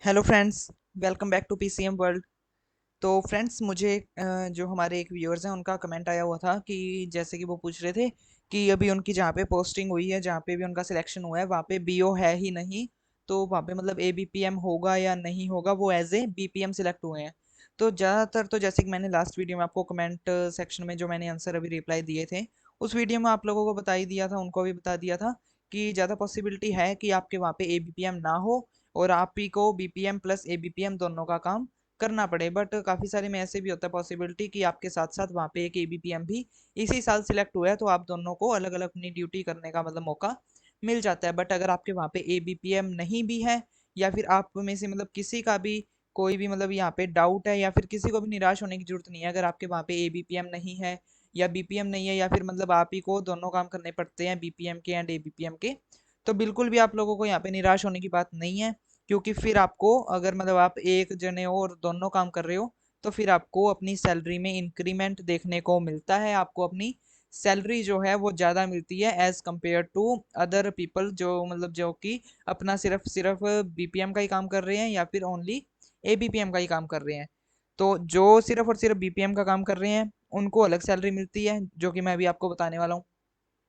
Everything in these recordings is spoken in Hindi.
Hello friends, welcome back to PCM world. तो फ्रेंड्स मुझे जो हमारे एक व्यूअर्स हैं उनका कमेंट आया हुआ था कि जैसे कि वो पूछ रहे थे कि अभी उनकी जहाँ पे पोस्टिंग हुई है, जहाँ पे भी उनका सिलेक्शन हुआ है, वहाँ पे बीओ है ही नहीं। तो वहाँ पे मतलब एबीपीएम होगा या नहीं होगा, वो एज ए बीपीएम सिलेक्ट हुए हैं। तो ज़्यादातर तो जैसे कि मैंने लास्ट वीडियो में आपको कमेंट सेक्शन में जो मैंने आंसर अभी रिप्लाई दिए थे, उस वीडियो में आप लोगों को बता ही दिया था, उनको भी बता दिया था कि ज़्यादा पॉसिबिलिटी है कि आपके वहाँ पे एबीपीएम ना हो और आप ही को बीपीएम प्लस एबीपीएम दोनों का काम करना पड़े। बट काफ़ी सारे में ऐसे भी होता है पॉसिबिलिटी कि आपके साथ साथ वहाँ पे एक एबीपीएम भी इसी साल सिलेक्ट हुआ है, तो आप दोनों को अलग अलग अपनी ड्यूटी करने का मतलब मौका मिल जाता है। बट अगर आपके वहाँ पे एबीपीएम नहीं भी है, या फिर आप में से मतलब किसी का भी कोई भी मतलब यहाँ पे डाउट है, या फिर किसी को भी निराश होने की जरूरत नहीं है। अगर आपके वहाँ पे एबीपीएम नहीं है या बीपीएम नहीं है, या फिर मतलब आप ही को दोनों काम करने पड़ते हैं, बीपीएम के एंड एबीपीएम के, तो बिल्कुल भी आप लोगों को यहाँ पे निराश होने की बात नहीं है। क्योंकि फिर आपको अगर मतलब आप एक जने हो और दोनों काम कर रहे हो, तो फिर आपको अपनी सैलरी में इंक्रीमेंट देखने को मिलता है। आपको अपनी सैलरी जो है वो ज़्यादा मिलती है as compared to other people, जो मतलब जो कि अपना सिर्फ सिर्फ बीपीएम का ही काम कर रहे हैं या फिर ओनली एबीपीएम का ही काम कर रहे हैं। तो जो सिर्फ और सिर्फ बीपीएम का काम कर रहे हैं, उनको अलग सैलरी मिलती है, जो कि मैं अभी आपको बताने वाला हूँ।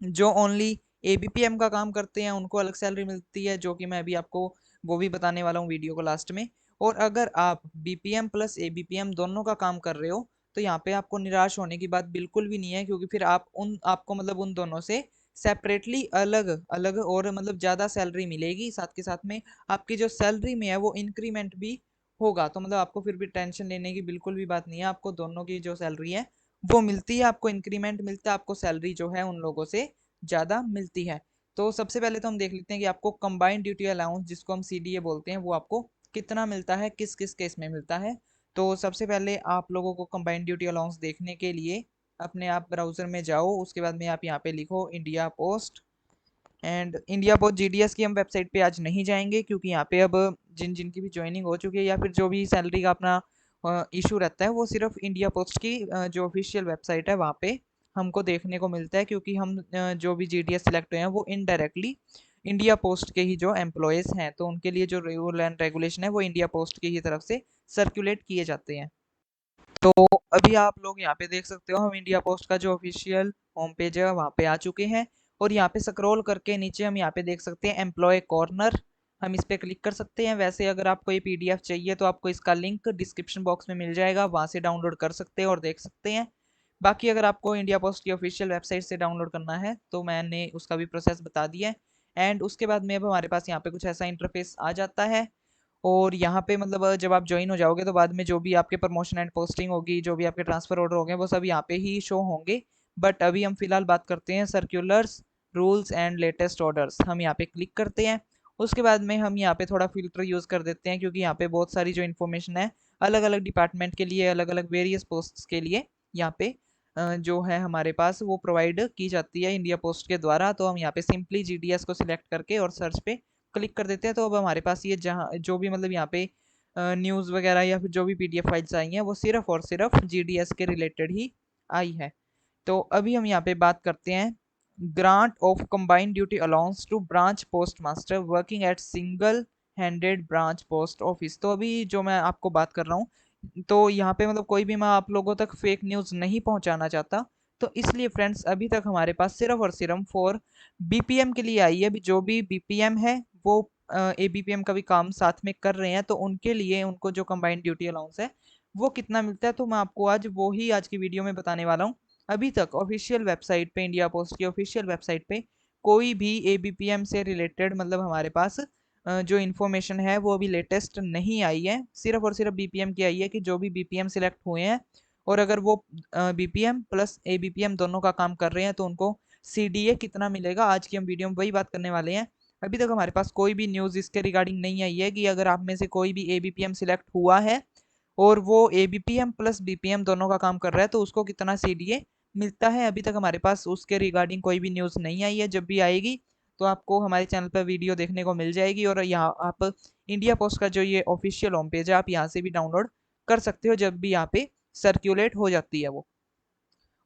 जो ओनली एबीपीएम का काम करते हैं, उनको अलग सैलरी मिलती है, जो कि मैं अभी आपको वो भी बताने वाला हूँ वीडियो को लास्ट में। और अगर आप बीपीएम प्लस एबीपीएम दोनों का काम कर रहे हो, तो यहाँ पे आपको निराश होने की बात बिल्कुल भी नहीं है, क्योंकि फिर आपको मतलब उन दोनों से सेपरेटली अलग अलग और मतलब ज़्यादा सैलरी मिलेगी। साथ के साथ में आपकी जो सैलरी में है वो इंक्रीमेंट भी होगा। तो मतलब आपको फिर भी टेंशन लेने की बिल्कुल भी बात नहीं है। आपको दोनों की जो सैलरी है वो मिलती है, आपको इंक्रीमेंट मिलता है, आपको सैलरी जो है उन लोगों से ज़्यादा मिलती है। तो सबसे पहले तो हम देख लेते हैं कि आपको कंबाइंड ड्यूटी अलाउंस, जिसको हम सीडीए बोलते हैं, वो आपको कितना मिलता है, किस किस केस में मिलता है। तो सबसे पहले आप लोगों को कंबाइंड ड्यूटी अलाउंस देखने के लिए अपने आप ब्राउज़र में जाओ। उसके बाद में आप यहाँ पे लिखो India post. And India post GDS की हम वेबसाइट पे आज नहीं जाएंगे, क्योंकि यहाँ पे अब जिन जिन की भी ज्वाइनिंग हो चुकी है या फिर जो भी सैलरी का अपना इशू रहता है, वो सिर्फ इंडिया पोस्ट की जो ऑफिशियल वेबसाइट है वहाँ पे हमको देखने को मिलता है। क्योंकि हम जो भी जीडीएस सेलेक्ट हुए हैं वो इनडायरेक्टली इंडिया पोस्ट के ही जो एम्प्लॉयज़ हैं, तो उनके लिए जो रूल एंड रेगुलेशन है वो इंडिया पोस्ट की ही तरफ से सर्कुलेट किए जाते हैं। तो अभी आप लोग यहाँ पे देख सकते हो, हम इंडिया पोस्ट का जो ऑफिशियल होम पेज है वहाँ पे आ चुके हैं। और यहाँ पे स्क्रॉल करके नीचे हम यहाँ पे देख सकते हैं एम्प्लॉय कॉर्नर। हम इस पे क्लिक कर सकते हैं। वैसे अगर आपको ये पीडीएफ चाहिए तो आपको इसका लिंक डिस्क्रिप्शन बॉक्स में मिल जाएगा, वहाँ से डाउनलोड कर सकते हैं और देख सकते हैं। बाकी अगर आपको इंडिया पोस्ट की ऑफिशियल वेबसाइट से डाउनलोड करना है तो मैंने उसका भी प्रोसेस बता दिया है। एंड उसके बाद में अब हमारे पास यहाँ पे कुछ ऐसा इंटरफेस आ जाता है। और यहाँ पे मतलब जब आप ज्वाइन हो जाओगे तो बाद में जो भी आपके प्रमोशन एंड पोस्टिंग होगी, जो भी आपके ट्रांसफर ऑर्डर होंगे, वो सब यहाँ पे ही शो होंगे। बट अभी हम फिलहाल बात करते हैं circulars, rules and latest orders. हम यहाँ पे क्लिक करते हैं। उसके बाद में हम यहाँ पे थोड़ा फिल्टर यूज़ कर देते हैं, क्योंकि यहाँ पे बहुत सारी जो इन्फॉर्मेशन है अलग अलग डिपार्टमेंट के लिए, अलग अलग वेरियस पोस्ट के लिए यहाँ पे जो है हमारे पास वो प्रोवाइड की जाती है इंडिया पोस्ट के द्वारा। तो हम यहाँ पे सिंपली जीडीएस को सिलेक्ट करके और सर्च पे क्लिक कर देते हैं। तो अब हमारे पास ये जहाँ जो भी मतलब यहाँ पे न्यूज़ वगैरह या फिर जो भी पीडीएफ फाइल्स आई हैं, वो सिर्फ और सिर्फ जीडीएस के रिलेटेड ही आई है। तो अभी हम यहाँ पे बात करते हैं grant of combined duty allowance to branch post master working at single handed branch post office. तो अभी जो मैं आपको बात कर रहा हूँ, तो यहाँ पे मतलब कोई भी मैं आप लोगों तक फेक न्यूज़ नहीं पहुँचाना चाहता। तो इसलिए फ्रेंड्स अभी तक हमारे पास सिर्फ और सिर्फ फॉर बीपीएम के लिए आई है। अभी जो भी बीपीएम है वो एबीपीएम का भी काम साथ में कर रहे हैं, तो उनके लिए उनको जो कंबाइंड ड्यूटी अलाउंस है वो कितना मिलता है, तो मैं आपको आज वो ही आज की वीडियो में बताने वाला हूँ। अभी तक ऑफिशियल वेबसाइट पे, इंडिया पोस्ट की ऑफिशियल वेबसाइट पे कोई भी एबीपीएम से रिलेटेड मतलब हमारे पास जो इन्फॉर्मेशन है वो अभी लेटेस्ट नहीं आई है। सिर्फ और सिर्फ बीपीएम की आई है कि जो भी बीपीएम सिलेक्ट हुए हैं और अगर वो बीपीएम प्लस एबीपीएम दोनों का काम कर रहे हैं, तो उनको सीडीए कितना मिलेगा, आज की हम वीडियो में वही बात करने वाले हैं। अभी तक हमारे पास कोई भी न्यूज़ इसके रिगार्डिंग नहीं आई है कि अगर आप में से कोई भी एबीपीएम सिलेक्ट हुआ है और वो एबीपीएम प्लस बीपीएम दोनों का काम कर रहा है, तो उसको कितना सीडीए मिलता है। अभी तक हमारे पास उसके रिगार्डिंग कोई भी न्यूज़ नहीं आई है। जब भी आएगी तो आपको हमारे चैनल पर वीडियो देखने को मिल जाएगी। और यहाँ आप इंडिया पोस्ट का जो ये ऑफिशियल होम पेज है, आप यहाँ से भी डाउनलोड कर सकते हो जब भी यहाँ पे सर्क्यूलेट हो जाती है वो।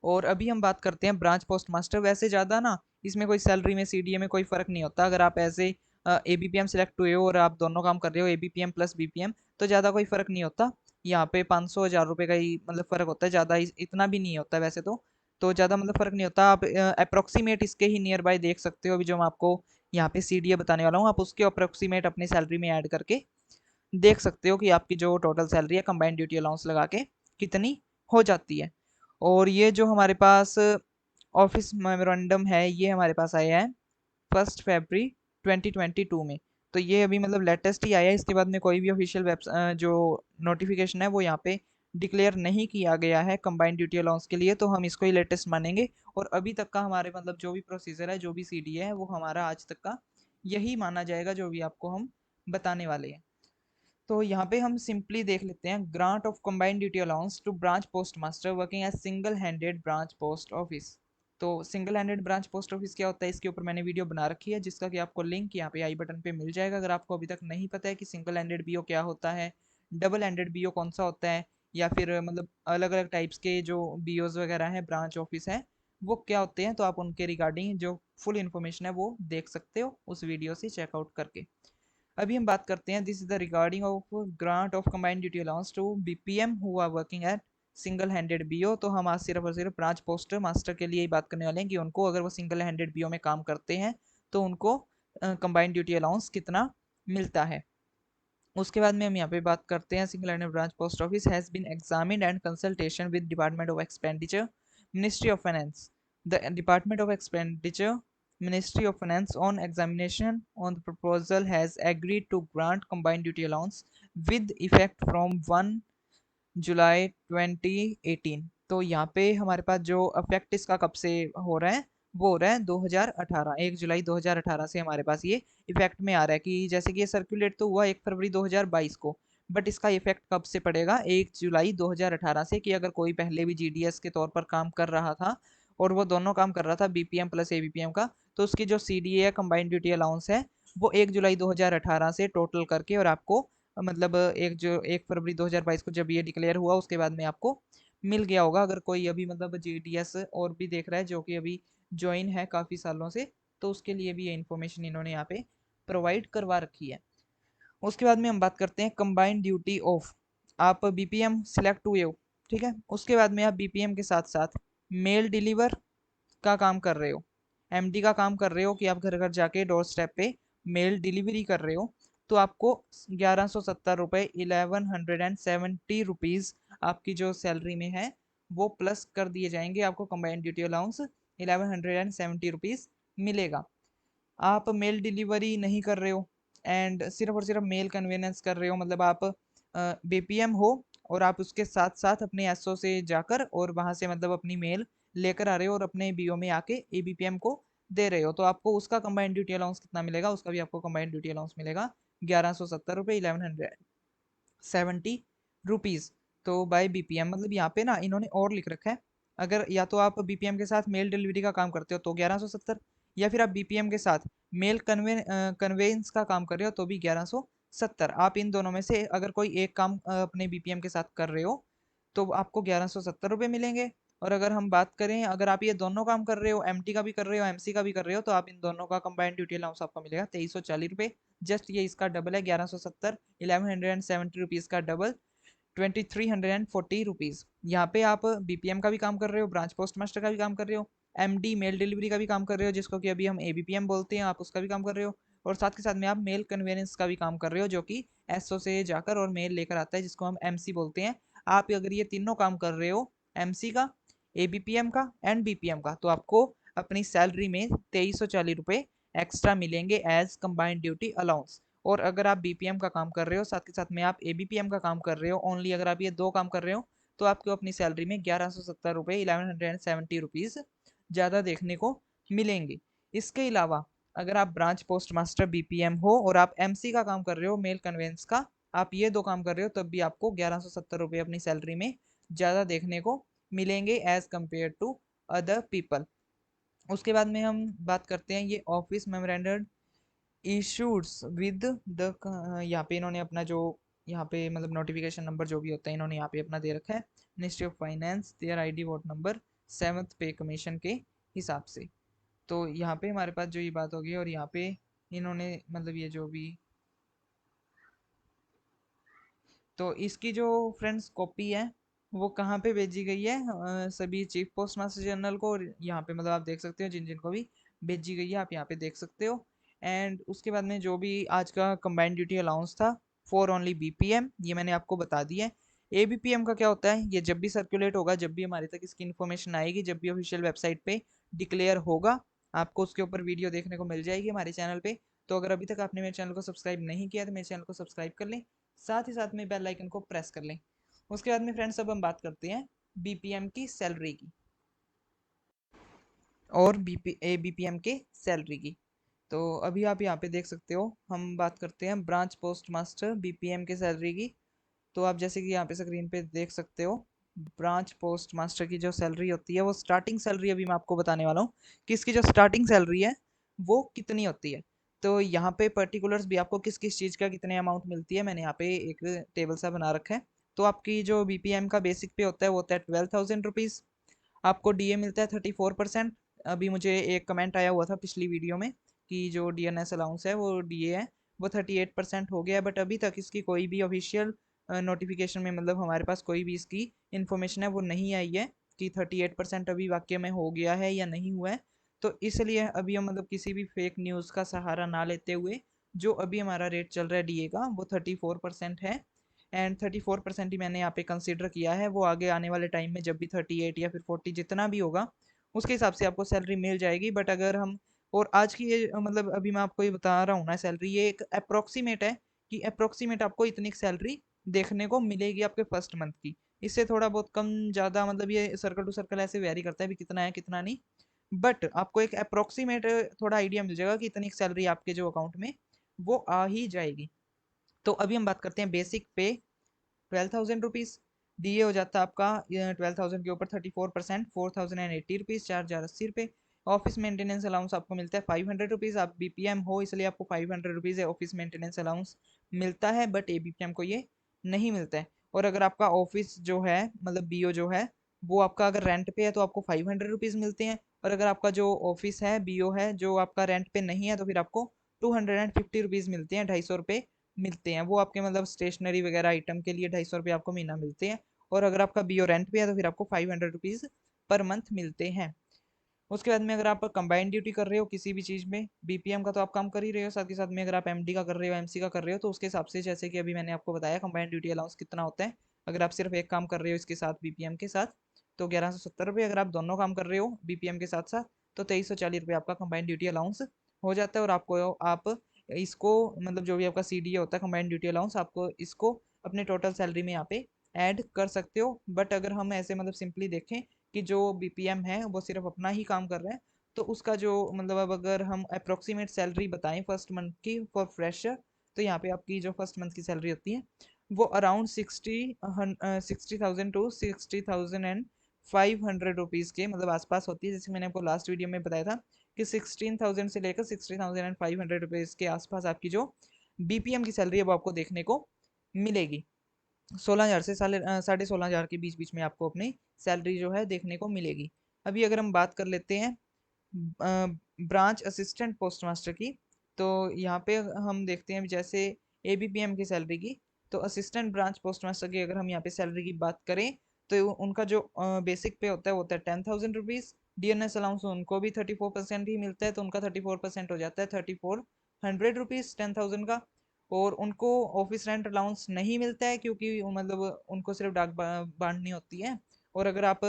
और अभी हम बात करते हैं ब्रांच पोस्ट मास्टर। वैसे ज़्यादा ना इसमें कोई सैलरी में सीडीए में कोई फ़र्क नहीं होता। अगर आप ऐसे ABPM सिलेक्ट हुए हो और आप दोनों काम कर रहे हो ABPM प्लस BPM, तो ज़्यादा कोई फ़र्क नहीं होता। यहाँ पे 500-1000 रुपये का ही मतलब फ़र्क होता है, ज़्यादा इतना भी नहीं होता वैसे तो ज़्यादा मतलब फ़र्क नहीं होता। आप अप्रोक्सीमेट इसके ही नियर बाय देख सकते हो। अभी जो मैं आपको यहाँ पे CDA बताने वाला हूँ, आप उसके अप्रोक्सीमेट अपनी सैलरी में ऐड करके देख सकते हो कि आपकी जो टोटल सैलरी है कंबाइंड ड्यूटी अलाउंस लगा के कितनी हो जाती है। और ये जो हमारे पास ऑफिस मेमोरेंडम है, ये हमारे पास आया है 1 फरवरी 2022 में। तो ये अभी मतलब लेटेस्ट ही आया है, इसके बाद में कोई भी ऑफिशियल वेब जो नोटिफिकेशन है वो यहाँ पे डिक्लेयर नहीं किया गया है कंबाइंड ड्यूटी अलाउंस के लिए, तो हम इसको ही लेटेस्ट मानेंगे। और अभी तक का हमारे मतलब जो भी प्रोसीजर है, जो भी CDA है, वो हमारा आज तक का यही माना जाएगा जो भी आपको हम बताने वाले हैं। तो यहाँ पे हम सिंपली देख लेते हैं, grant of combined duty allowance to branch post master working as single handed branch post office. तो single handed branch post office क्या होता है, इसके ऊपर मैंने वीडियो बना रखी है, जिसका कि आपको लिंक यहाँ पे आई बटन पे मिल जाएगा। अगर आपको अभी तक नहीं पता है कि सिंगल हैंडेड BO क्या होता है, डबल हैंडेड BO कौन सा होता है, या फिर मतलब अलग अलग टाइप्स के जो BOs वगैरह हैं, ब्रांच ऑफिस है, वो क्या होते हैं, तो आप उनके रिगार्डिंग जो फुल इन्फॉर्मेशन है वो देख सकते हो उस वीडियो से चेकआउट करके। अभी हम बात करते हैं, this is the regarding of grant of combined duty allowance to BPM who are working at single handed BO। तो हम आज सिर्फ और सिर्फ ब्रांच पोस्ट मास्टर के लिए ही बात करने वाले हैं कि उनको अगर वो सिंगल हैंडेड BO में काम करते हैं तो उनको कंबाइंड ड्यूटी अलाउंस कितना मिलता है। उसके बाद में हम यहाँ पे बात करते हैं, single handed branch post office has been examined and consultation with department of expenditure, ministry of finance. The department of expenditure, Ministry of Finance on examination on the proposal has agreed to grant combined duty allowance with effect from 1 जुलाई 2018। तो यहाँ पे हमारे पास जो अफेक्ट इसका कब से हो रहा है, वो हो रहा है 2018, 1 जुलाई 2018 से हमारे पास ये इफेक्ट में आ रहा है। कि जैसे कि ये सर्कुलेट तो हुआ 1 फरवरी 2022 को, बट इसका इफेक्ट कब से पड़ेगा, 1 जुलाई 2018 से। कि अगर कोई पहले भी GDS के तौर पर काम कर रहा था और वो दोनों काम कर रहा था BPM प्लस ABPM का, तो उसकी जो CDA है कंबाइंड ड्यूटी अलाउंस है, वो 1 जुलाई 2018 से टोटल करके और आपको मतलब 1 फरवरी 2022 को जब ये डिक्लेयर हुआ उसके बाद में आपको मिल गया होगा। अगर कोई अभी मतलब GDS और भी देख रहा है जो कि अभी ज्वाइन है काफ़ी सालों से, तो उसके लिए भी ये इन्फॉर्मेशन इन्होंने यहाँ पे प्रोवाइड करवा रखी है। उसके बाद में हम बात करते हैं कंबाइंड ड्यूटी ऑफ, आप BPM सिलेक्ट हुए हो, ठीक है, उसके बाद में आप BPM के साथ साथ मेल डिलीवर का काम कर रहे हो, MD का काम कर रहे हो, कि आप घर घर जाके डोर स्टेप पे मेल डिलीवरी कर रहे हो, तो आपको 1170 रुपये 1170 रुपीज़ आपकी जो सैलरी में है वो प्लस कर दिए जाएंगे। आपको कंबाइंड ड्यूटी अलाउंस 1170 रुपीज़ मिलेगा। आप मेल डिलीवरी नहीं कर रहे हो एंड सिर्फ और सिर्फ मेल कन्वीनियंस कर रहे हो, मतलब आप BPM हो और आप उसके साथ साथ अपने SO से जाकर और वहाँ से मतलब अपनी मेल लेकर आ रहे हो और अपने BO में आके ABPM को दे रहे हो, तो आपको उसका कंबाइंड ड्यूटी अलाउंस कितना मिलेगा, उसका भी आपको कंबाइंड ड्यूटी अलाउंस मिलेगा 1170 रुपये 1170 रुपीज़। तो बाय BPM, मतलब यहाँ पे ना इन्होंने और लिख रखा है, अगर या तो आप BPM के साथ मेल डिलीवरी का काम करते हो तो 1170, या फिर आप BPM के साथ मेल कन्वेंस का काम कर रहे हो तो भी 1170। आप इन दोनों में से अगर कोई एक काम अपने BPM के साथ कर रहे हो तो आपको 1170 रुपये मिलेंगे। और अगर हम बात करें, अगर आप ये दोनों काम कर रहे हो, MT का भी कर रहे हो MC का भी कर रहे हो, तो आप इन दोनों का कंबाइंड ड्यूटी अलाउंस आपको मिलेगा 2340 रुपये। जस्ट ये इसका डबल है, 1170 1170 रुपीज़ का डबल 2340 रुपीज़। यहाँ पे आप BPM का भी काम कर रहे हो, ब्रांच पोस्ट मास्टर का भी काम कर रहे हो, MD मेल डिलीवरी का भी काम कर रहे हो जिसको कि अभी हम ABPM बोलते हैं, आप उसका भी काम कर रहे हो, और साथ के साथ में आप मेल कन्वेनियंस का भी काम कर रहे हो जो कि SO से जाकर और मेल लेकर आता है जिसको हम MC बोलते हैं। आप अगर ये तीनों काम कर रहे हो, MC का, ABPM का एंड BPM का, तो आपको अपनी सैलरी में 2340 रुपये एक्स्ट्रा मिलेंगे एज कंबाइंड ड्यूटी अलाउंस। और अगर आप BPM का काम कर रहे हो साथ के साथ में आप ABPM का काम कर रहे हो, ओनली अगर आप ये दो काम कर रहे हो, तो आपको अपनी सैलरी में 1170 रुपये 1170 रुपीज़ ज़्यादा देखने को मिलेंगे। इसके अलावा अगर आप ब्रांच पोस्ट मास्टर BPM हो और आप MC का काम कर रहे हो, मेल कन्वेंस का, आप ये दो काम कर रहे हो, तब भी आपको 1170 रुपये अपनी सैलरी में ज़्यादा देखने को मिलेंगे as compared to other people. उसके बाद में हम बात करते हैं ये office memorandum issueds with the, यहाँ पे इन्होंने अपना जो यहाँ पे मतलब नोटिफिकेशन नंबर जो भी होता है इन्होंने यहाँ पे अपना दे रखा है, ministry of finance, their ID vote number 7th pay commission के हिसाब से। तो यहाँ पे हमारे पास जो ये बात होगी, और यहाँ पे इन्होंने मतलब ये जो भी, तो इसकी जो फ्रेंड्स कॉपी है वो कहाँ पे भेजी गई है, सभी चीफ पोस्ट मास्टर जनरल को, और यहाँ पे मतलब आप देख सकते हो जिन जिन को भी भेजी गई है आप यहाँ पे देख सकते हो। एंड उसके बाद में जो भी आज का कंबाइंड ड्यूटी अलाउंस था फॉर ओनली बीपीएम, ये मैंने आपको बता दिया है। एबीपीएम का क्या होता है, ये जब भी सर्कुलेट होगा, जब भी हमारे तक इसकी इन्फॉर्मेशन आएगी, जब भी ऑफिशियल वेबसाइट पे डिक्लेयर होगा, आपको उसके ऊपर वीडियो देखने को मिल जाएगी हमारे चैनल पे। तो अगर अभी तक आपने मेरे चैनल को सब्सक्राइब नहीं किया तो मेरे चैनल को सब्सक्राइब कर लें, साथ ही साथ में बेल आइकन को प्रेस कर लें। उसके बाद में फ्रेंड्स अब हम बात करते हैं बीपीएम की सैलरी की, और बीपीएम के सैलरी की। तो अभी आप यहाँ पे देख सकते हो, हम बात करते हैं ब्रांच पोस्ट मास्टर बीपीएम के सैलरी की। तो आप जैसे कि यहाँ पे स्क्रीन पे देख सकते हो, ब्रांच पोस्ट मास्टर की जो सैलरी होती है वो स्टार्टिंग सैलरी अभी मैं आपको बताने वाला हूँ कि इसकी जो स्टार्टिंग सैलरी है वो कितनी होती है। तो यहाँ पे पर्टिकुलर्स भी आपको किस किस चीज़ का कितने अमाउंट मिलती है मैंने यहाँ पे एक टेबल सा बना रखा है। तो आपकी जो बीपीएम का बेसिक पे होता है वो होता है 12,000 रुपीज़। आपको डीए मिलता है 34%। अभी मुझे एक कमेंट आया हुआ था पिछली वीडियो में कि जो डीएनएस अलाउंस है वो डीए है वो 38% हो गया है, बट अभी तक इसकी कोई भी ऑफिशियल नोटिफिकेशन में मतलब हमारे पास कोई भी इसकी इन्फॉर्मेशन है वो नहीं आई है कि 38% अभी वाक्य में हो गया है या नहीं हुआ है। तो इसलिए अभी हम मतलब किसी भी फेक न्यूज़ का सहारा ना लेते हुए, जो अभी हमारा रेट चल रहा है डीए का वो 34% है। एंड 34% ही मैंने यहाँ पे कंसिडर किया है, वो आगे आने वाले टाइम में जब भी 38 या फिर 40 जितना भी होगा उसके हिसाब से आपको सैलरी मिल जाएगी। बट अगर हम, और आज की ये मतलब अभी मैं आपको ये बता रहा हूँ ना सैलरी, ये एक अप्रोक्सीमेट है कि अप्रोक्सीमेट आपको इतनी सैलरी देखने को मिलेगी आपके फर्स्ट मंथ की। इससे थोड़ा बहुत कम ज़्यादा मतलब ये सर्कल टू सर्कल ऐसे वेरी करता है भी कितना है कितना नहीं, बट आपको एक अप्रोक्सीमेट थोड़ा आइडिया मिल जाएगा कि इतनी सैलरी आपके जो अकाउंट में वो आ ही जाएगी। तो अभी हम बात करते हैं बेसिक पे 12,000 रुपीज़। डीए हो जाता है आपका 12,000 के ऊपर 34%, 4,080 रुपीज़, 4,080 रुपये। ऑफिस मेंटेनेंस अलाउंस आपको मिलता है 500 रुपीज़। आप बीपीएम हो इसलिए आपको 500 रुपीज़ ऑफिस मेंटेनेंस अलाउंस मिलता है, बट एबीपीएम को ये नहीं मिलता है। और अगर आपका ऑफिस जो है मतलब बीओ जो है वो आपका अगर रेंट पे है तो आपको 500 रुपीज़ मिलते हैं। और अगर आपका जो ऑफिस है बीओ है जो आपका रेंट पे नहीं है तो फिर आपको 250 रुपीज़ मिलते हैं, 250 रुपये मिलते हैं। वो आपके मतलब स्टेशनरी वगैरह आइटम के लिए 250 रुपये आपको महीना मिलते हैं। और अगर आपका बीओ रेंट पे है तो फिर आपको 500 रुपीज़ पर मंथ मिलते हैं। उसके बाद में अगर आप कंबाइंड ड्यूटी कर रहे हो किसी भी चीज़ में, बीपीएम का तो आप काम कर ही रहे हो, साथ ही साथ में अगर आप एमडी का कर रहे हो एमसी का कर रहे हो तो उसके हिसाब से जैसे कि अभी मैंने आपको बताया कंबाइंड ड्यूटी अलाउंस कितना होता है। अगर आप सिर्फ एक काम कर रहे हो इसके साथ बीपीएम के साथ तो 1170 रुपये, अगर आप दोनों काम कर रहे हो बीपीएम के साथ साथ तो 2340 रुपये आपका कंबाइंड ड्यूटी अलाउंस हो जाता है। और आपको आप इसको मतलब जो भी आपका सीडीए होता है कंबाइंड ड्यूटी अलाउंस, आपको इसको अपने टोटल सैलरी में यहाँ पे ऐड कर सकते हो। बट अगर हम ऐसे मतलब सिंपली देखें कि जो बीपीएम है वो सिर्फ अपना ही काम कर रहा है तो उसका जो मतलब अब अगर हम अप्रोक्सीमेट सैलरी बताएं फर्स्ट मंथ की फॉर फ्रेशर, तो यहाँ पे आपकी जो फर्स्ट मंथ की सैलरी होती है वो अराउंड 60,000 टू 60,500 रुपीज़ के मतलब आसपास होती है। जैसे मैंने आपको लास्ट वीडियो में बताया था कि 16,000 से लेकर 60,500 रुपीज़ के आसपास आपकी जो बीपीएम की सैलरी है वो आपको देखने को मिलेगी। 16,000 से 16,500 के बीच बीच में आपको अपनी सैलरी जो है देखने को मिलेगी। अभी अगर हम बात कर लेते हैं ब्रांच असिस्टेंट पोस्ट मास्टर की, तो यहाँ पे हम देखते हैं जैसे एबीपीएम की सैलरी की, तो असिस्टेंट ब्रांच पोस्ट मास्टर की अगर हम यहाँ पे सैलरी की बात करें तो उनका जो बेसिक पे होता है वो होता है 10,000 रुपीज़। डीएनएस अलाउंस उनको भी 34% ही मिलता है तो उनका 34% हो जाता है 3,400 रुपीज़ 10,000 का। और उनको ऑफिस रेंट अलाउंस नहीं मिलता है क्योंकि मतलब उनको सिर्फ डाक बांटनी होती है। और अगर आप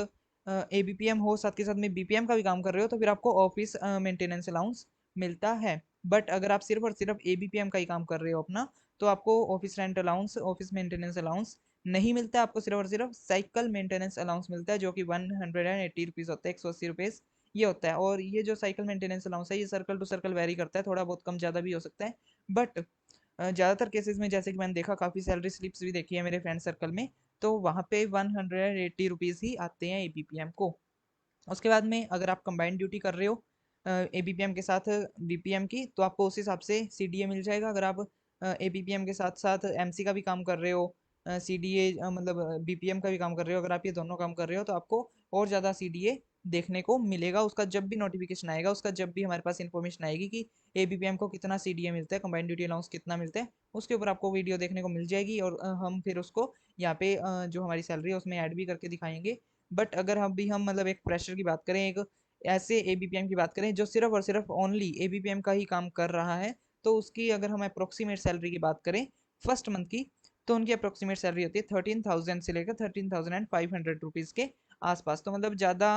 एबीपीएम हो साथ के साथ में बीपीएम का भी काम कर रहे हो तो फिर आपको ऑफिस मेंटेनेंस अलाउंस मिलता है। बट अगर आप सिर्फ और सिर्फ एबीपीएम का ही काम कर रहे हो अपना तो आपको office rent allowance office maintenance allowance नहीं मिलता है। आपको सिर्फ और सिर्फ साइकिल मेंटेनेंस अलाउंस मिलता है जो कि 180 रुपीज़ होता है, 180 रुपीज़ ये होता है। और ये जो साइकिल मेंटेनेंस अलाउंस है ये सर्कल टू सर्कल वेरी करता है, थोड़ा बहुत कम ज़्यादा भी हो सकता है। बट ज़्यादातर केसेस में जैसे कि मैंने देखा काफ़ी सैलरी स्लिप्स भी देखी है मेरे फ्रेंड सर्कल में, तो वहाँ पे 180 रुपीज़ ही आते हैं एबीपीएम को। उसके बाद में अगर आप कंबाइंड ड्यूटी कर रहे हो एबीपीएम के साथ बीपीएम की तो आपको उस हिसाब से सीडीए मिल जाएगा। अगर आप एबीपीएम के साथ साथ एमसी का भी काम कर रहे हो, सीडीए मतलब बीपीएम का भी काम कर रहे हो, अगर आप ये दोनों काम कर रहे हो तो आपको और ज़्यादा सीडीए देखने को मिलेगा। उसका जब भी नोटिफिकेशन आएगा, उसका जब भी हमारे पास इन्फॉर्मेशन आएगी कि एबीपीएम को कितना सीडीए मिलता है, कंबाइंड ड्यूटी अलाउंस कितना मिलता है, उसके ऊपर आपको वीडियो देखने को मिल जाएगी। और हम फिर उसको यहाँ पे जो हमारी सैलरी है उसमें ऐड भी करके दिखाएंगे। बट अगर हम मतलब एक प्रेशर की बात करें, एक ऐसे एबीपीएम की बात करें जो सिर्फ और सिर्फ ओनली एबीपीएम का ही काम कर रहा है, तो उसकी अगर हम अप्रोक्सीमेट सैलरी की बात करें फर्स्ट मंथ की, तो उनकी अप्रोक्सीमेट सैलरी होती है 13,000 से लेकर 13,500 रुपीज़ के आसपास। तो मतलब ज़्यादा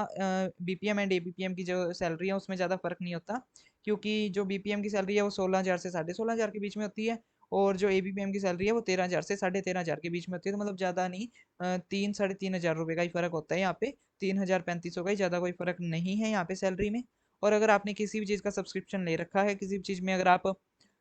बीपीएम एंड एबीपीएम की जो सैलरी है उसमें ज़्यादा फर्क नहीं होता, क्योंकि जो बीपीएम की सैलरी है वो 16,000 से 16,500 के बीच में होती है, और जो एबीपीएम की सैलरी है वो 13,000 से 13,500 के बीच में होती है। तो मतलब ज़्यादा नहीं, 3 साढ़े 3 हज़ार रुपये का ही फ़र्क होता है यहाँ पे, 3,000 3500 का ही, ज़्यादा कोई फ़र्क नहीं है यहाँ पे सैलरी में। और अगर आपने किसी भी चीज़ का सब्सक्रिप्शन ले रखा है, किसी भी चीज़ में अगर आप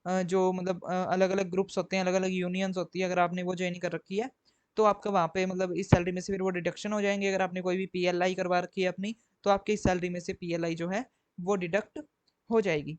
जो मतलब अलग अलग ग्रुप्स होते हैं, अलग अलग यूनियंस होती है, अगर आपने वो ज्वाइन कर रखी है, तो आपका वहाँ पे मतलब इस सैलरी में से फिर वो डिडक्शन हो जाएंगे। अगर आपने कोई भी पीएलआई करवा रखी है अपनी, तो आपके इस सैलरी में से पीएलआई जो है वो डिडक्ट हो जाएगी।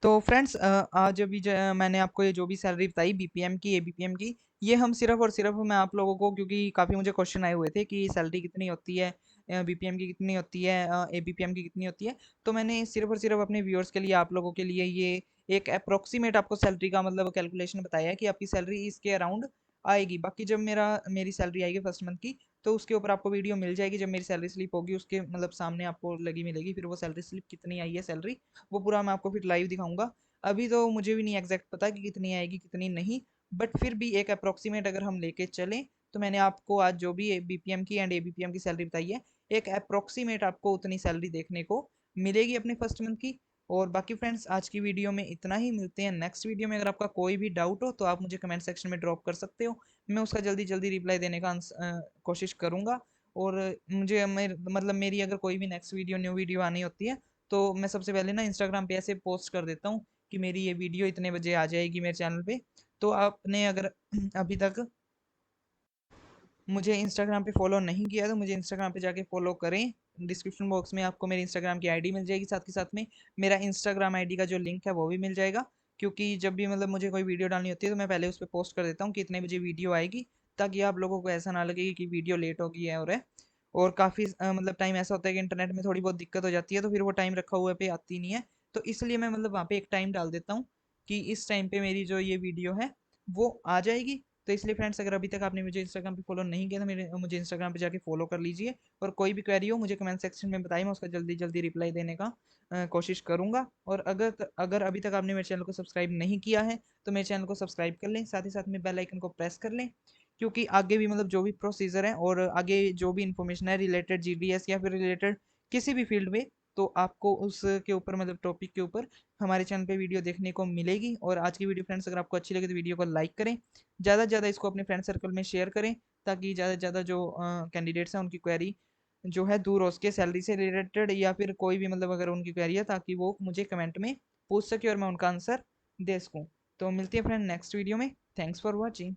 तो फ्रेंड्स, आज अभी मैंने आपको ये जो भी सैलरी बताई बीपीएम की, एबीपीएम की, ये हम सिर्फ और सिर्फ मैं आप लोगों को, क्योंकि काफ़ी मुझे क्वेश्चन आए हुए थे कि सैलरी कितनी होती है, बीपीएम की कितनी होती है, एबीपीएम की कितनी होती है, तो मैंने सिर्फ और सिर्फ अपने व्यूअर्स के लिए, आप लोगों के लिए ये एक अप्रोक्सीमेट आपको सैलरी का मतलब कैलकुलेशन बताया है कि आपकी सैलरी इसके अराउंड आएगी। बाकी जब मेरी सैलरी आएगी फर्स्ट मंथ की, तो उसके ऊपर आपको वीडियो मिल जाएगी। जब मेरी सैलरी स्लिप होगी उसके मतलब सामने आपको लगी मिलेगी, फिर वो सैलरी स्लिप कितनी आई है सैलरी, वो पूरा मैं आपको फिर लाइव दिखाऊंगा। अभी तो मुझे भी नहीं एग्जैक्ट पता कि कितनी आएगी कितनी नहीं, बट फिर भी एक अप्रोक्सीमेट अगर हम लेके चलें, तो मैंने आपको आज जो भी बीपीएम की एंड एबीपीएम की सैलरी बताई है, एक अप्रोक्सीमेट आपको उतनी सैलरी देखने को मिलेगी अपने फर्स्ट मंथ की। और बाकी फ्रेंड्स, आज की वीडियो में इतना ही। मिलते हैं नेक्स्ट वीडियो में। अगर आपका कोई भी डाउट हो तो आप मुझे कमेंट सेक्शन में ड्रॉप कर सकते हो, मैं उसका जल्दी जल्दी रिप्लाई देने का कोशिश करूंगा। और मुझे मतलब मेरी अगर कोई भी नेक्स्ट वीडियो, न्यू वीडियो आनी होती है, तो मैं सबसे पहले ना इंस्टाग्राम पे ऐसे पोस्ट कर देता हूँ कि मेरी ये वीडियो इतने बजे आ जाएगी मेरे चैनल पे। तो आपने अगर अभी तक मुझे इंस्टाग्राम पे फॉलो नहीं किया तो मुझे इंस्टाग्राम पे जाके फॉलो करें। डिस्क्रिप्शन बॉक्स में आपको मेरी इंस्टाग्राम की आईडी मिल जाएगी, साथ के साथ में मेरा इंस्टाग्राम आईडी का जो लिंक है वो भी मिल जाएगा। क्योंकि जब भी मतलब मुझे कोई वीडियो डालनी होती है तो मैं पहले उस पर पोस्ट कर देता हूँ कि इतने बजे वीडियो आएगी, ताकि आप लोगों को ऐसा ना लगे कि वीडियो लेट हो गई है। और काफ़ी मतलब टाइम ऐसा होता है कि इंटरनेट में थोड़ी बहुत दिक्कत हो जाती है, तो फिर वो टाइम रखा हुआ पे आती नहीं है। तो इसलिए मैं मतलब वहाँ पे एक टाइम डाल देता हूँ कि इस टाइम पे मेरी जो ये वीडियो है वो आ जाएगी। तो इसलिए फ्रेंड्स, अगर अभी तक आपने मुझे इंस्टाग्राम पे फॉलो नहीं किया तो मुझे इंस्टाग्राम पे जाके फॉलो कर लीजिए। और कोई भी क्वेरी हो मुझे कमेंट सेक्शन में बताइए, मैं उसका जल्दी जल्दी रिप्लाई देने का कोशिश करूंगा। और अगर अगर अभी तक आपने मेरे चैनल को सब्सक्राइब नहीं किया है तो मेरे चैनल को सब्सक्राइब कर लें, साथ ही साथ में बेल आइकन को प्रेस कर लें, क्योंकि आगे भी मतलब जो भी प्रोसीजर है और आगे जो भी इंफॉर्मेशन है रिलेटेड जीडीएस या फिर रिलेटेड किसी भी फील्ड में, तो आपको उसके ऊपर मतलब टॉपिक के ऊपर हमारे चैनल पे वीडियो देखने को मिलेगी। और आज की वीडियो फ्रेंड्स अगर आपको अच्छी लगे तो वीडियो को लाइक करें, ज़्यादा से ज़्यादा इसको अपने फ्रेंड सर्कल में शेयर करें, ताकि ज़्यादा से ज़्यादा जो कैंडिडेट्स हैं उनकी क्वेरी जो है दूर हो उसके सैलरी से रिलेटेड, या फिर कोई भी मतलब अगर उनकी क्वेरी है, ताकि वो मुझे कमेंट में पूछ सके और मैं उनका आंसर दे सकूँ। तो मिलती है फ्रेंड नेक्स्ट वीडियो में। Thanks for watching.